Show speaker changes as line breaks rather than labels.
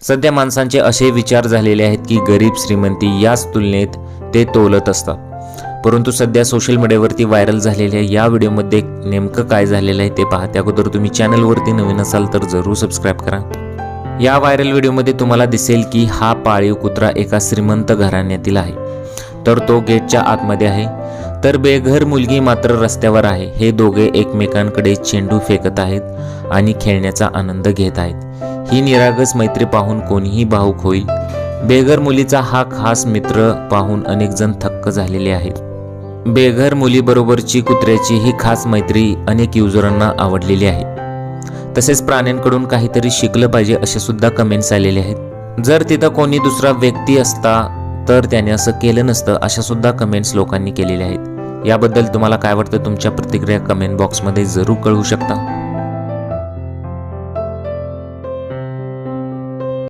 सध्या माणसांचे असे विचार झालेले आहेत की गरीब श्रीमंती याच तुलनेत ते तोलत असतात. परंतु सध्या सोशल मीडियावरती व्हायरल झालेल्या या व्हिडिओमध्ये नेमकं काय झालेलं आहे ते पहा. त्या अगोदर तुम्ही चॅनलवरती नवीन असाल तर जरूर सबस्क्राईब करा. या व्हायरल व्हिडिओमध्ये तुम्हाला दिसेल की हा पाळीव कुत्रा एका श्रीमंत घराण्यातील आहे, तर तो गेटच्या आतमध्ये आहे. तर बेघर मुलगी मात्र रस्त्यावर आहे. हे दोघे एकमेकांकडे चेंडू फेकत आहेत आणि खेळण्याचा आनंद घेत आहेत. ही निरागस मैत्री पाहून कोणीही भावुक होईल. बेघर मुलीचा हा खास मित्र पाहून अनेक जण थक्क झालेले आहेत. बेघर मुलीबरोबरची कुत्र्याची ही खास मैत्री अनेक युजरांना आवडलेली आहे. तसेच प्राण्यांकडून काहीतरी शिकलं पाहिजे असे सुद्धा कमेंट्स आलेले आहेत. जर तिथं कोणी दुसरा व्यक्ती असता तर त्याने असं केलं नसतं, अशा सुद्धा कमेंट्स लोकांनी केलेल्या आहेत. याबद्दल तुम्हाला काय वाटतं? तुमच्या प्रतिक्रिया कमेंट बॉक्समध्ये जरूर कळवू शकता.